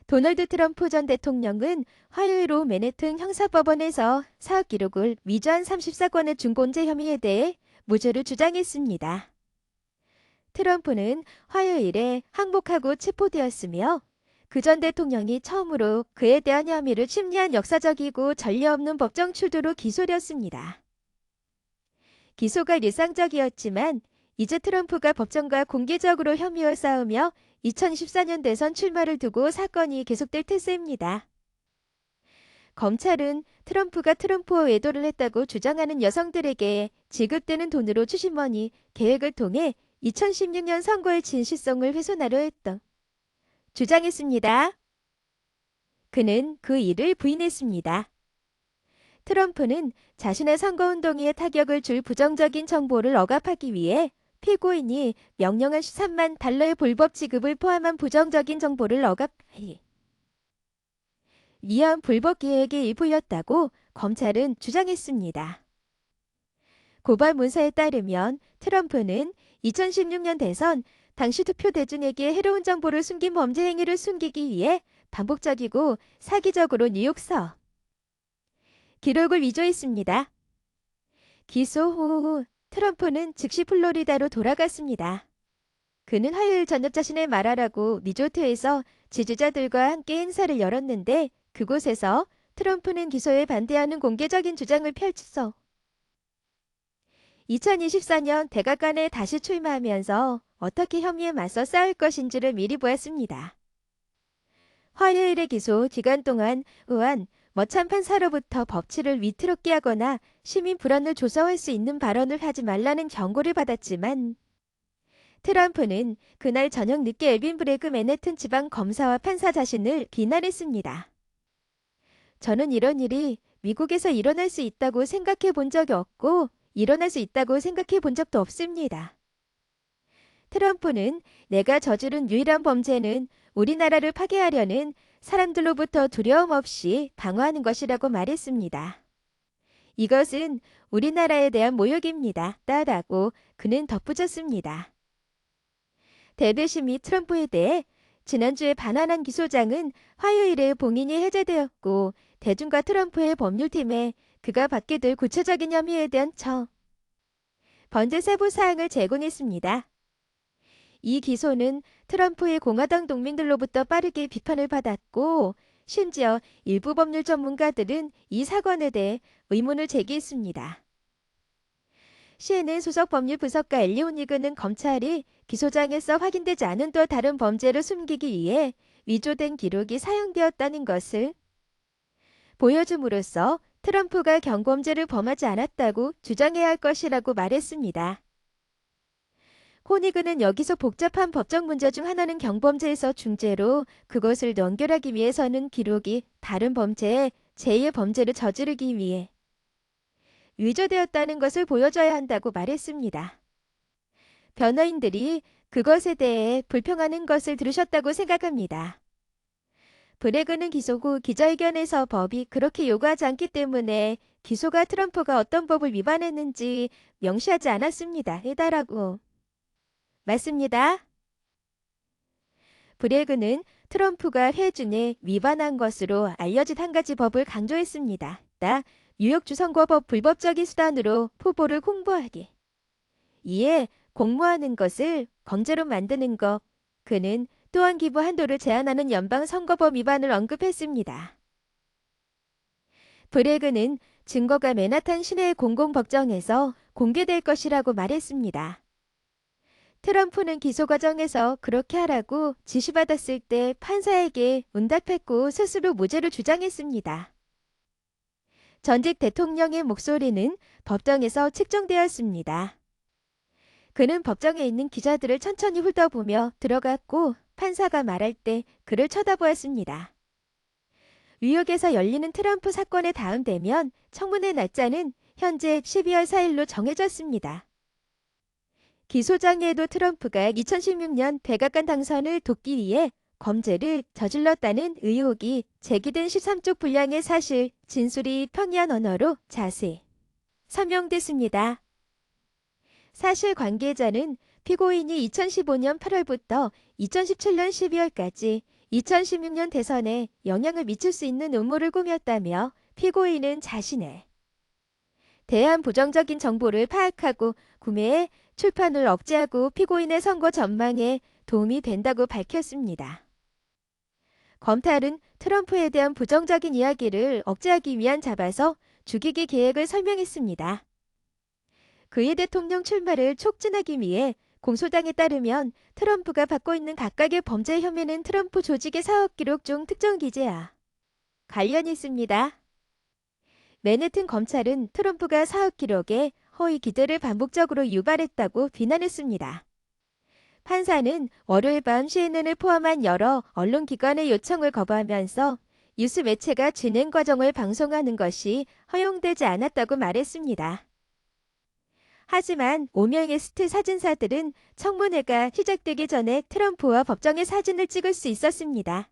도널드 트럼프 전 대통령은 화요일 오후 맨해튼 형사법원에서 사업 기록을 위조한 34건의 중공제 혐의에 대해 무죄를 주장했습니다. 트럼프는 화요일에 항복하고 체포되었으며 그 전 대통령이 처음으로 그에 대한 혐의를 심리한 역사적이고 전례 없는 법정 출두로 기소되었습니다. 기소가 일상적이었지만 이제 트럼프가 법정과 공개적으로 혐의와 싸우며 2024년 대선 출마를 두고 사건이 계속될 태세입니다. 검찰은 트럼프가 트럼프와 외도를 했다고 주장하는 여성들에게 지급되는 돈으로 주식머니 계획을 통해 2016년 선거의 진실성을 훼손하려 했다 주장했습니다. 그는 그 일을 부인했습니다. 트럼프는 자신의 선거운동에 타격을 줄 부정적인 정보를 억압하기 위해 피고인이 명령한 13만 달러의 불법 지급을 포함한 부정적인 정보를 위한 불법 계획의 일부였다고 검찰은 주장했습니다. 고발 문서에 따르면 트럼프는 2016년 대선 당시 투표 대중에게 해로운 정보를 숨긴 범죄 행위를 숨기기 위해 반복적이고 사기적으로 뉴욕서 기록을 위조했습니다. 기소 후 트럼프는 즉시 플로리다로 돌아갔습니다. 그는 화요일 저녁 자신의 말하라고 리조트에서 지지자들과 함께 행사를 열었는데 그곳에서 트럼프는 기소에 반대하는 공개적인 주장을 펼쳤어. 2024년 백악관에 다시 출마하면서 어떻게 혐의에 맞서 싸울 것인지를 미리 보았습니다. 화요일의 기소 기간 동안 의한 머참 판사로부터 법치를 위태롭게 하거나 시민 불안을 조성할 수 있는 발언을 하지 말라는 경고를 받았지만 트럼프는 그날 저녁 늦게 엘빈 브레그 맨해튼 지방 검사와 판사 자신을 비난했습니다. 저는 이런 일이 미국에서 일어날 수 있다고 생각해 본 적이 없고 일어날 수 있다고 생각해 본 적도 없습니다. 트럼프는 내가 저지른 유일한 범죄는 우리나라를 파괴하려는 사람들로부터 두려움 없이 방어하는 것이라고 말했습니다. 이것은 우리나라에 대한 모욕입니다. 라고 그는 덧붙였습니다. 대배심이 트럼프에 대해 지난주에 반환한 기소장은 화요일에 봉인이 해제되었고 대중과 트럼프의 법률팀에 그가 받게 될 구체적인 혐의에 대한 번제 세부 사항을 제공했습니다. 이 기소는 트럼프의 공화당 동맹들로부터 빠르게 비판을 받았고 심지어 일부 법률 전문가들은 이 사건에 대해 의문을 제기했습니다. CNN 소속 법률 분석가 엘리온 이그는 검찰이 기소장에서 확인되지 않은 또 다른 범죄를 숨기기 위해 위조된 기록이 사용되었다는 것을 보여줌으로써 트럼프가 경범죄를 범하지 않았다고 주장해야 할 것이라고 말했습니다. 코니그는 여기서 복잡한 법적 문제 중 하나는 경범죄에서 중죄로 그것을 연결하기 위해서는 기록이 다른 범죄에 제2의 범죄를 저지르기 위해 위조되었다는 것을 보여줘야 한다고 말했습니다. 변호인들이 그것에 대해 불평하는 것을 들으셨다고 생각합니다. 브레그는 기소 후 기자회견에서 법이 그렇게 요구하지 않기 때문에 기소가 트럼프가 어떤 법을 위반했는지 명시하지 않았습니다. 해달라고 맞습니다. 브레그는 트럼프가 회준에 위반한 것으로 알려진 한 가지 법을 강조했습니다. 뉴욕주 선거법 불법적인 수단으로 후보를 홍보하기. 이에 공모하는 것을 강제로 만드는 것. 그는 또한 기부 한도를 제한하는 연방 선거법 위반을 언급했습니다. 브레그는 증거가 맨하탄 시내 공공법정에서 공개될 것이라고 말했습니다. 트럼프는 기소 과정에서 그렇게 하라고 지시받았을 때 판사에게 응답했고 스스로 무죄를 주장했습니다. 전직 대통령의 목소리는 법정에서 측정되었습니다. 그는 법정에 있는 기자들을 천천히 훑어보며 들어갔고 판사가 말할 때 그를 쳐다보았습니다. 뉴욕에서 열리는 트럼프 사건에 다음 되면 청문회 날짜는 현재 12월 4일로 정해졌습니다. 기소장에도 트럼프가 2016년 백악관 당선을 돕기 위해 범죄를 저질렀다는 의혹이 제기된 13쪽 분량의 사실 진술이 평이한 언어로 자세히 설명됐습니다. 사실 관계자는 피고인이 2015년 8월부터 2017년 12월까지 2016년 대선에 영향을 미칠 수 있는 음모를 꾸몄다며 피고인은 자신의 대한 부정적인 정보를 파악하고 구매해 출판을 억제하고 피고인의 선거 전망에 도움이 된다고 밝혔습니다. 검찰은 트럼프에 대한 부정적인 이야기를 억제하기 위한 잡아서 죽이기 계획을 설명했습니다. 그의 대통령 출마를 촉진하기 위해 공소장에 따르면 트럼프가 받고 있는 각각의 범죄 혐의는 트럼프 조직의 사업 기록 중 특정 기재와 관련이 있습니다. 맨해튼 검찰은 트럼프가 사업 기록에 허위 기재를 반복적으로 유발했다고 비난했습니다. 판사는 월요일 밤 CNN을 포함한 여러 언론기관의 요청을 거부하면서 뉴스 매체가 진행 과정을 방송하는 것이 허용되지 않았다고 말했습니다. 하지만 5명의 스틸 사진사들은 청문회가 시작되기 전에 트럼프와 법정의 사진을 찍을 수 있었습니다.